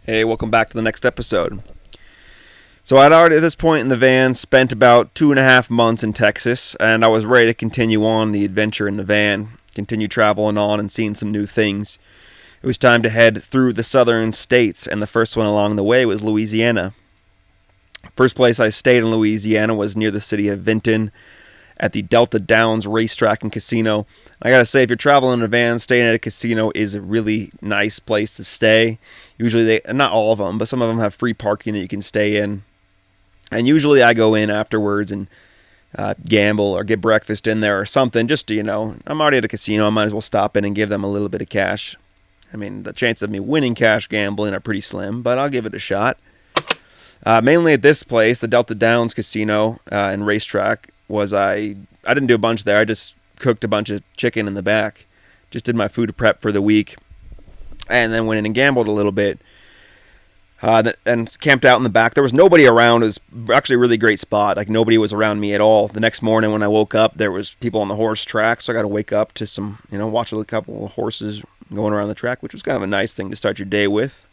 Hey, welcome back to the next episode. So I'd already at this point in the van spent about 2.5 months in Texas, and I was ready to continue on the adventure in the van, continue traveling on and seeing some new things. It was time to head through the southern states, and the first one along the way was Louisiana. First place I stayed in Louisiana was near the city of Vinton at the Delta Downs racetrack and casino. I gotta say, if you're traveling in a van, staying at a casino is a really nice place to stay. Usually not all of them, but some of them have free parking that you can stay in. And usually I go in afterwards and gamble or get breakfast in there or something, just to, I'm already at a casino, I might as well stop in and give them a little bit of cash. I mean, the chance of me winning cash gambling are pretty slim, but I'll give it a shot. Mainly at this place, the Delta Downs Casino and Racetrack, I didn't do a bunch there. I just cooked a bunch of chicken in the back. Just did my food prep for the week. And then went in and gambled a little bit. And camped out in the back. There was nobody around. It was actually a really great spot. Like, nobody was around me at all. The next morning when I woke up, there was people on the horse track. So I got to wake up to some, watch a couple of horses going around the track, which was kind of a nice thing to start your day with.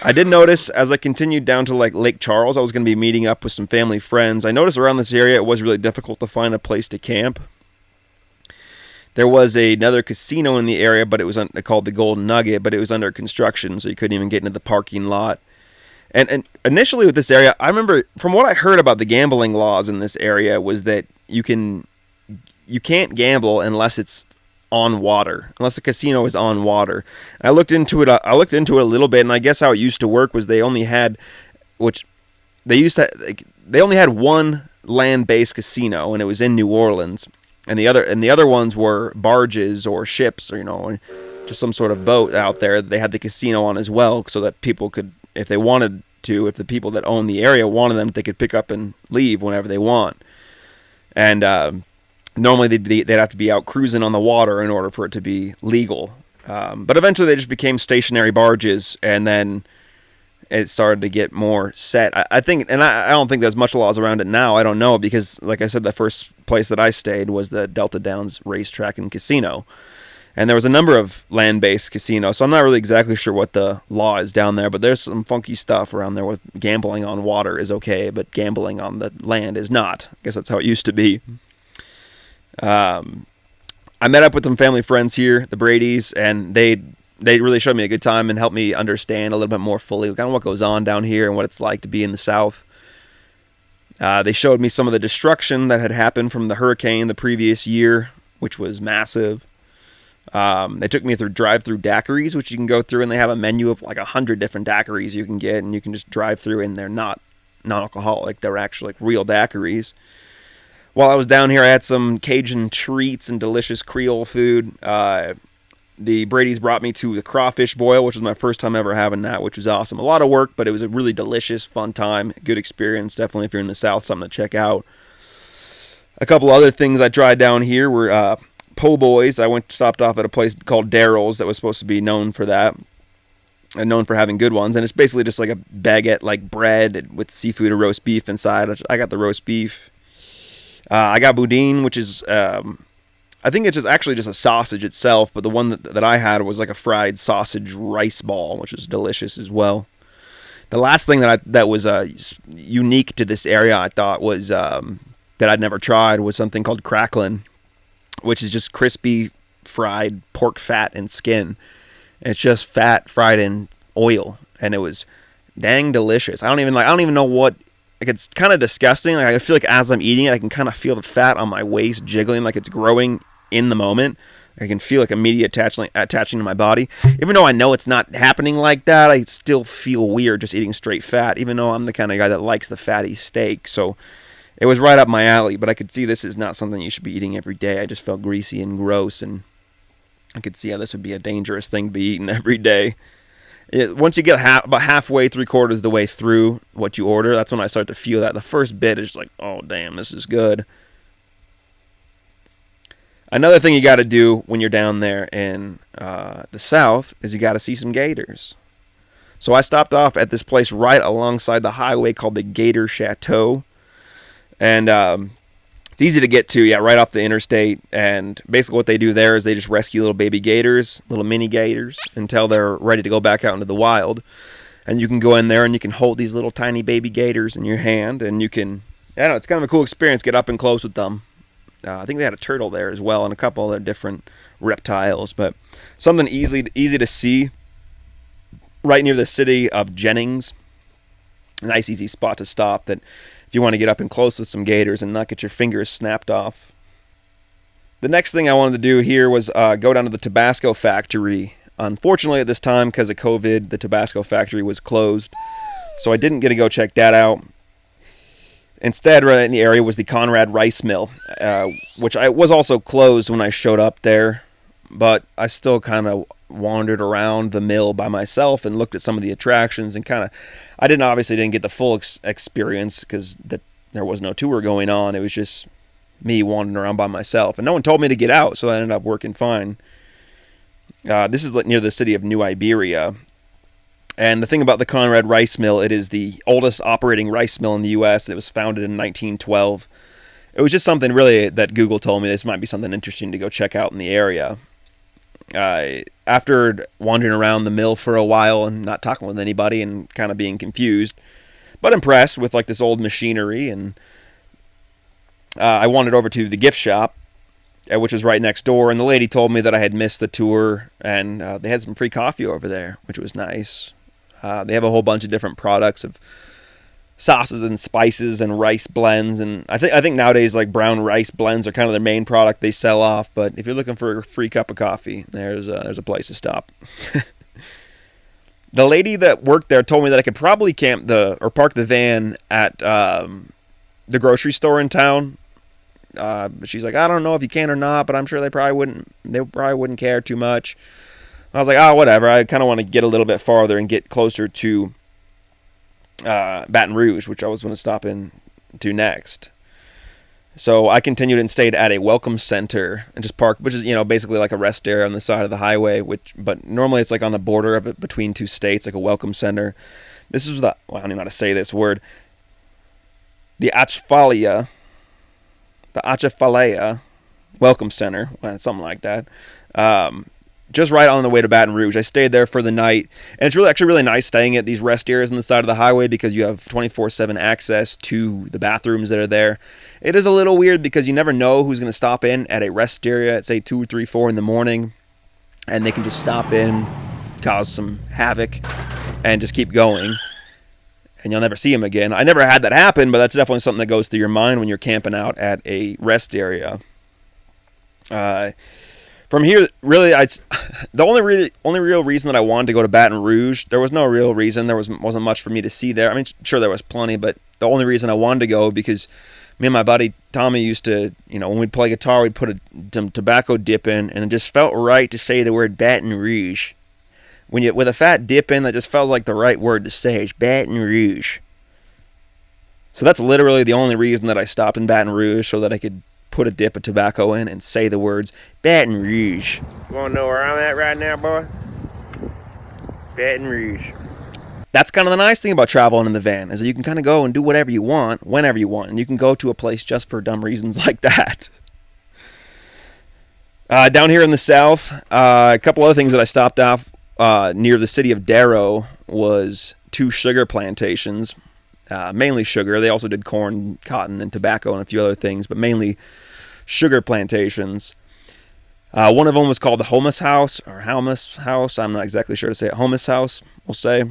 I did notice as I continued down to Lake Charles, I was going to be meeting up with some family friends. I noticed around this area it was really difficult to find a place to camp. There was another casino in the area, but it was called the Golden Nugget, but it was under construction, so you couldn't even get into the parking lot. And initially with this area, I remember from what I heard about the gambling laws in this area was that you can't gamble unless it's on water, unless the casino is on water. And I looked into it a little bit, and I guess how it used to work was they only had one land-based casino, and it was in New Orleans, and the other ones were barges or ships, or just some sort of boat out there that they had the casino on as well, so that people could, if they wanted to, if the people that owned the area wanted them, they could pick up and leave whenever they want. And normally they'd have to be out cruising on the water in order for it to be legal. But eventually they just became stationary barges, and then it started to get more set. I think, and I don't think there's much laws around it now. I don't know, because like I said, the first place that I stayed was the Delta Downs Racetrack and Casino. And there was a number of land-based casinos, so I'm not really exactly sure what the law is down there, but there's some funky stuff around there with gambling on water is okay, but gambling on the land is not. I guess that's how it used to be. I met up with some family friends here, the Bradys, and they really showed me a good time and helped me understand a little bit more fully kind of what goes on down here and what it's like to be in the South. They showed me some of the destruction that had happened from the hurricane the previous year, which was massive. They took me through drive-through daiquiris, which you can go through, and they have a menu of 100 different daiquiris you can get, and you can just drive through, and they're not non-alcoholic. They're actually real daiquiris. While I was down here, I had some Cajun treats and delicious Creole food. The Brady's brought me to the crawfish boil, which was my first time ever having that, which was awesome. A lot of work, but it was a really delicious, fun time. Good experience. Definitely, if you're in the South, something to check out. A couple other things I tried down here were po' boys. I stopped off at a place called Daryl's that was supposed to be known for that, and known for having good ones. And it's basically just like a baguette-like bread with seafood or roast beef inside. I got the roast beef. I got boudin, which is, I think it's actually just a sausage itself, but the one that I had was like a fried sausage rice ball, which is delicious as well. The last thing that was unique to this area, I thought, was that I'd never tried, was something called cracklin', which is just crispy fried pork fat and skin. And it's just fat fried in oil, and it was dang delicious. I don't even know what. It's kind of disgusting. I feel like as I'm eating it, I can kind of feel the fat on my waist jiggling like it's growing in the moment. I can feel a media attaching to my body. Even though I know it's not happening like that, I still feel weird just eating straight fat, even though I'm the kind of guy that likes the fatty steak. So it was right up my alley, but I could see this is not something you should be eating every day. I just felt greasy and gross, and I could see how this would be a dangerous thing to be eating every day. Once you get about halfway, 3/4 of the way through what you order, that's when I start to feel that. The first bit is like, oh, damn, this is good. Another thing you got to do when you're down there in the South is you got to see some gators. So I stopped off at this place right alongside the highway called the Gator Chateau. And It's easy to get to, yeah, right off the interstate. And basically what they do there is they just rescue little baby gators, little mini gators, until they're ready to go back out into the wild. And you can go in there and you can hold these little tiny baby gators in your hand, and you can, I don't know, it's kind of a cool experience, get up and close with them. I think they had a turtle there as well and a couple other different reptiles, but something easy to see right near the city of Jennings. A nice easy spot to stop that if you want to get up and close with some gators and not get your fingers snapped off. The next thing I wanted to do here was go down to the Tabasco factory. Unfortunately, at this time, because of COVID, the Tabasco factory was closed, so I didn't get to go check that out. Instead, right in the area was the Conrad Rice Mill, which was also closed when I showed up there, but I still kind of wandered around the mill by myself and looked at some of the attractions and I obviously didn't get the full experience because there was no tour going on. It was just me wandering around by myself, and no one told me to get out, so I ended up working fine. This is near the city of New Iberia. And the thing about the Conrad Rice Mill, it is the oldest operating rice mill in the U.S. It was founded in 1912. It was just something really that Google told me this might be something interesting to go check out in the area. After wandering around the mill for a while and not talking with anybody and kind of being confused, but impressed with like this old machinery, and I wandered over to the gift shop, which was right next door, and the lady told me that I had missed the tour, and they had some free coffee over there, which was nice. They have a whole bunch of different products of sauces and spices and rice blends, and I think nowadays like brown rice blends are kind of their main product they sell off. But if you're looking for a free cup of coffee, there's a place to stop. The lady that worked there told me that I could probably park the van at the grocery store in town. But she's like, I don't know if you can or not, but I'm sure they probably wouldn't care too much. I was like, oh, whatever. I kind of want to get a little bit farther and get closer to Baton Rouge, which I was going to stop in to next. So I continued and stayed at a welcome center and just parked, which is basically like a rest area on the side of the highway. But normally it's like on the border of it between two states, like a welcome center. This is I don't even know how to say this word. The Atchafalaya Welcome Center, something like that. Just right on the way to Baton Rouge. I stayed there for the night, and it's actually really nice staying at these rest areas on the side of the highway because you have 24/7 access to the bathrooms that are there. It is a little weird because you never know who's going to stop in at a rest area at say 2, 3, 4 in the morning, and they can just stop in, cause some havoc, and just keep going. And you'll never see them again. I never had that happen, but that's definitely something that goes through your mind when you're camping out at a rest area. From here, really, the only real reason that I wanted to go to Baton Rouge, there was no real reason. There wasn't much for me to see there. I mean, sure, there was plenty, but the only reason I wanted to go because me and my buddy Tommy used to, when we'd play guitar, we'd put some tobacco dip in, and it just felt right to say the word Baton Rouge. With a fat dip in, that just felt like the right word to say. It's Baton Rouge. So that's literally the only reason that I stopped in Baton Rouge, so that I could put a dip of tobacco in and say the words Baton Rouge. You want to know where I'm at right now, boy? Baton Rouge. That's kind of the nice thing about traveling in the van, is that you can kind of go and do whatever you want, whenever you want, and you can go to a place just for dumb reasons like that. Down here in the south, a couple other things that I stopped off near the city of Darrow was 2 sugar plantations, mainly sugar. They also did corn, cotton, and tobacco and a few other things, but mainly sugar plantations. One of them was called the Homus House, or Halmus House. I'm not exactly sure to say it. Homus House, we'll say.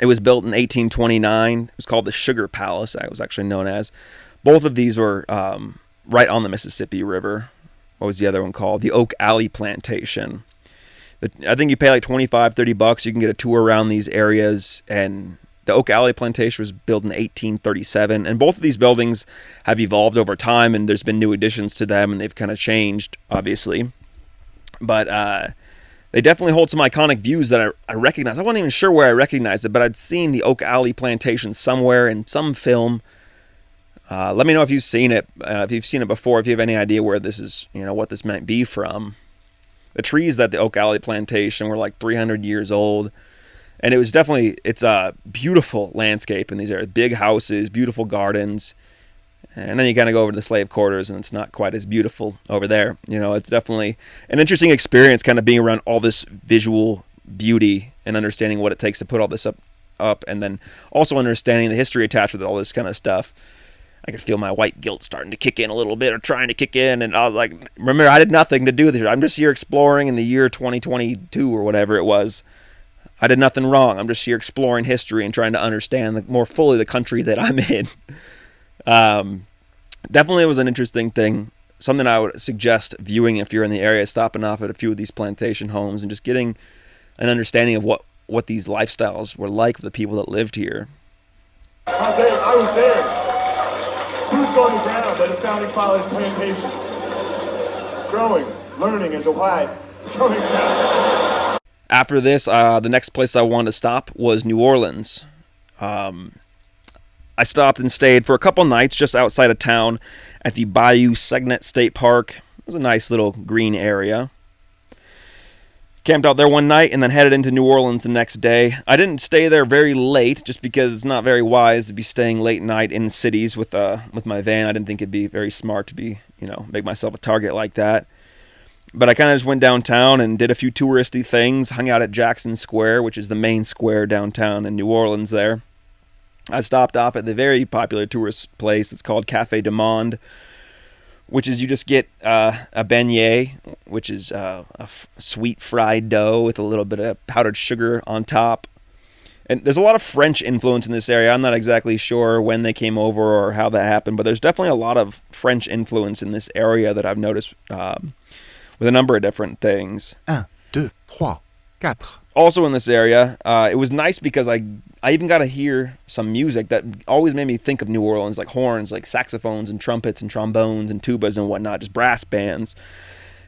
It was built in 1829. It was called the Sugar Palace, it was actually known as. Both of these were right on the Mississippi River. What was the other one called? The Oak Alley Plantation. I think you pay like $25-$30. You can get a tour around these areas, and the Oak Alley Plantation was built in 1837, and both of these buildings have evolved over time, and there's been new additions to them, and they've kind of changed, obviously. But they definitely hold some iconic views that I recognize. I wasn't even sure where I recognized it, but I'd seen the Oak Alley Plantation somewhere in some film. Let me know if you've seen it, if you've seen it before, if you have any idea where this is, what this might be from. The trees at the Oak Alley Plantation were like 300 years old. And it's a beautiful landscape in these areas. Big houses, beautiful gardens. And then you kind of go over to the slave quarters, and it's not quite as beautiful over there. It's definitely an interesting experience, kind of being around all this visual beauty and understanding what it takes to put all this up, and then also understanding the history attached with all this kind of stuff. I could feel my white guilt starting to kick in a little bit, or trying to kick in, and I was like, remember, I did nothing to do with it. I'm just here exploring in the year 2022 or whatever it was. I did nothing wrong. I'm just here exploring history and trying to understand more fully the country that I'm in. Definitely was an interesting thing. Something I would suggest viewing if you're in the area, stopping off at a few of these plantation homes and just getting an understanding of what these lifestyles were like for the people that lived here. I was there. Boots on the ground at the founding fathers' plantation. Growing, learning as a white, growing down. After this, the next place I wanted to stop was New Orleans. I stopped and stayed for a couple nights just outside of town at the Bayou Segnet State Park. It was a nice little green area. Camped out there one night and then headed into New Orleans the next day. I didn't stay there very late just because it's not very wise to be staying late night in cities with my van. I didn't think it'd be very smart to be, make myself a target like that. But I kind of just went downtown and did a few touristy things, hung out at Jackson Square, which is the main square downtown in New Orleans there. I stopped off at the very popular tourist place. It's called Café du Monde, which is you just get a beignet, which is a sweet fried dough with a little bit of powdered sugar on top. And there's a lot of French influence in this area. I'm not exactly sure when they came over or how that happened, but there's definitely a lot of French influence in this area that I've noticed with a number of different things. 1, 2, 3, 4. Also in this area, it was nice because I even got to hear some music that always made me think of New Orleans, like horns, like saxophones and trumpets and trombones and tubas and whatnot, just brass bands.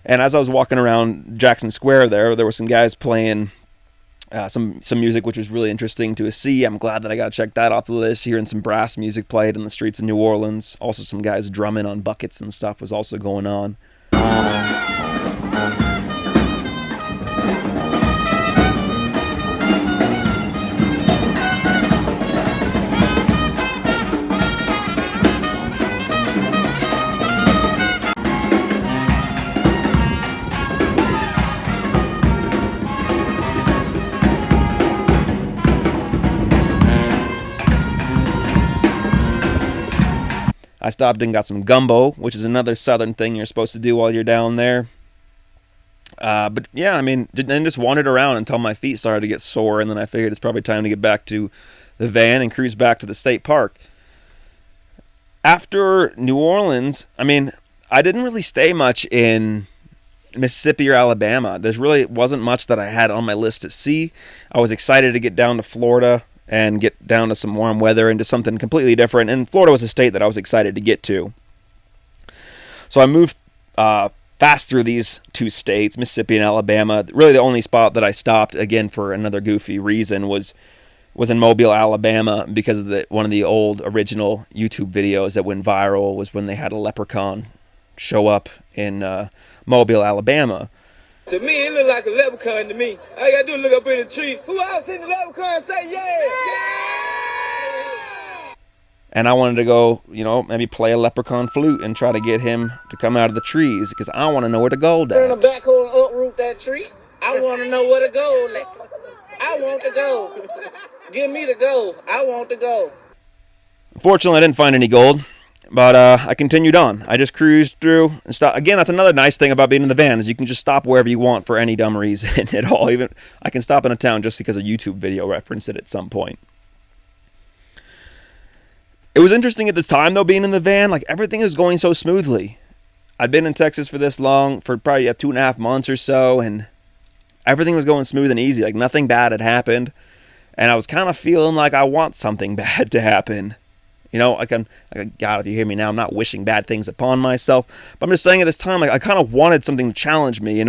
And as I was walking around Jackson Square there were some guys playing some music, which was really interesting to see. I'm glad that I got to check that off the list. Hearing some brass music played in the streets of New Orleans. Also some guys drumming on buckets and stuff was also going on. I stopped and got some gumbo, which is another southern thing you're supposed to do while you're down there. But yeah, I mean, then just wandered around until my feet started to get sore, and then I figured it's probably time to get back to the van and cruise back to the state park. After New Orleans, I mean, I didn't really stay much in Mississippi or Alabama. There really wasn't much that I had on my list to see. I was excited to get down to Florida and get down to some warm weather and to something completely different. And Florida was a state that I was excited to get to. So I moved fast through these two states, Mississippi and Alabama. Really the only spot that I stopped, again for another goofy reason, was in Mobile, Alabama, because of one of the old original YouTube videos that went viral was when they had a leprechaun show up in Mobile, Alabama. To me, it look like a leprechaun to me. All you gotta do is look up in the tree. Who else seen the leprechaun? Say yeah! Yeah! And I wanted to go, maybe play a leprechaun flute and try to get him to come out of the trees because I want to know where the gold Turn the at. backhoe and uproot that tree. I want to know where the gold at. I want the gold. Give me the gold. I want the gold. Unfortunately, I didn't find any gold. But I continued on. I just cruised through and stopped. Again, that's another nice thing about being in the van is you can just stop wherever you want for any dumb reason at all. Even I can stop in a town just because a YouTube video referenced it at some point. It was interesting at this time, though, being in the van. Like, everything was going so smoothly. I'd been in Texas for this long, for probably 2.5 months or so, and everything was going smooth and easy. Like, nothing bad had happened. And I was kind of feeling like I want something bad to happen. God, if you hear me now, I'm not wishing bad things upon myself. But I'm just saying at this time, I kind of wanted something to challenge me,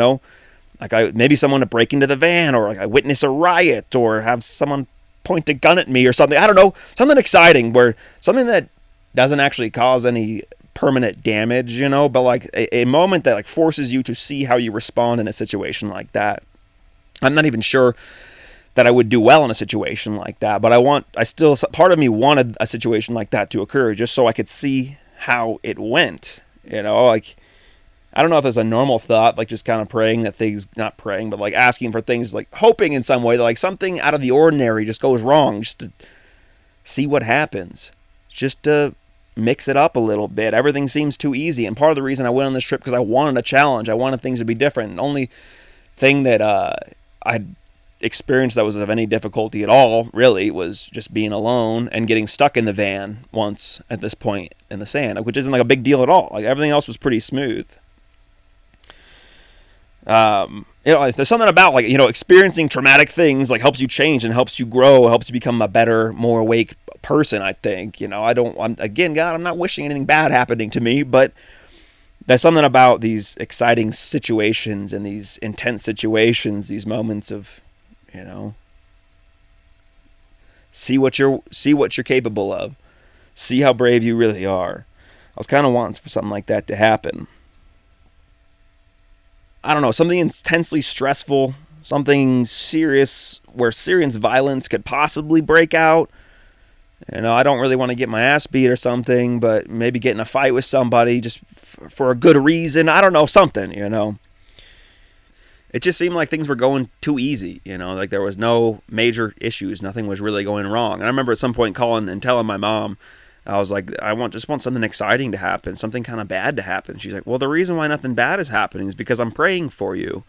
maybe someone to break into the van, or I witness a riot, or have someone point a gun at me or something. I don't know, something exciting, something that doesn't actually cause any permanent damage, but like a moment that forces you to see how you respond in a situation like that. I'm not even sure that I would do well in a situation like that, but part of me wanted a situation like that to occur just so I could see how it went. Like, I don't know if there's a normal thought, like just kind of praying that things, not praying, but like asking for things, like hoping in some way that like something out of the ordinary just goes wrong, just to see what happens, just to mix it up a little bit. Everything seems too easy, and part of the reason I went on this trip because I wanted a challenge. I wanted things to be different. The only thing that I'd experienced that was of any difficulty at all, really, was just being alone and getting stuck in the van once at this point in the sand, which isn't like a big deal at all. Like everything else was pretty smooth. If there's something about like, experiencing traumatic things like helps you change and helps you grow, helps you become a better, more awake person, I think. I'm not wishing anything bad happening to me, but there's something about these exciting situations and these intense situations, these moments of, see what you're capable of, see how brave you really are. I was kind of wanting for something like that to happen. I don't know, something intensely stressful, something serious where serious violence could possibly break out. I don't really want to get my ass beat or something, but maybe get in a fight with somebody just for a good reason. I don't know, something. It just seemed like things were going too easy, like there was no major issues. Nothing was really going wrong. And I remember at some point calling and telling my mom, I was like, I just want something exciting to happen, something kind of bad to happen. She's like, well, the reason why nothing bad is happening is because I'm praying for you.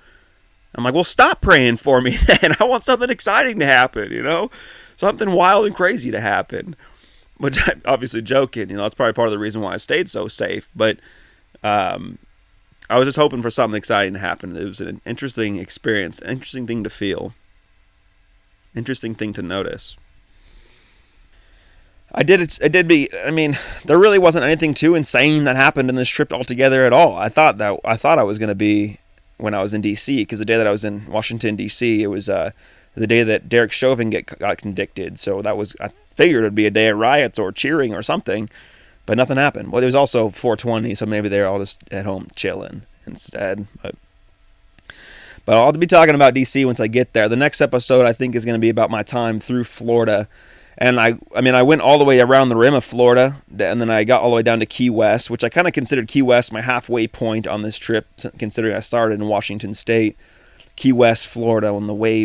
I'm like, well, stop praying for me then. I want something exciting to happen, something wild and crazy to happen. Which I'm obviously joking, that's probably part of the reason why I stayed so safe. But I was just hoping for something exciting to happen. It was an interesting experience, an interesting thing to feel, interesting thing to notice. There really wasn't anything too insane that happened in this trip altogether at all. I thought I was going to be when I was in D.C., because the day that I was in Washington, D.C., it was the day that Derek Chauvin got convicted. So I figured it would be a day of riots or cheering or something, but nothing happened. Well, it was also 420, so maybe they're all just at home chilling instead. But I'll be talking about D.C. once I get there. The next episode, I think, is going to be about my time through Florida. And I went all the way around the rim of Florida, and then I got all the way down to Key West, which I kind of considered Key West my halfway point on this trip, considering I started in Washington State. Key West, Florida, on the way,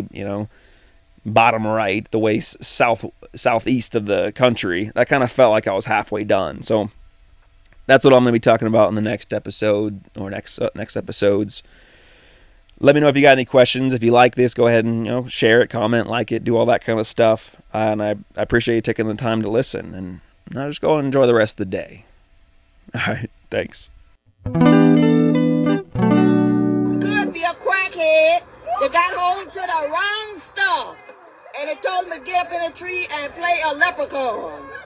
bottom right, the way southeast of the country. That kind of felt like I was halfway done. So that's what I'm going to be talking about in the next episode, or next episodes. Let me know if you got any questions. If you like this, go ahead and share it, comment, like it, do all that kind of stuff. And I appreciate you taking the time to listen. And now just go and enjoy the rest of the day. All right, thanks. Could be a crackhead that got hold to the wrong stuff, and it told him to get up in a tree and play a leprechaun.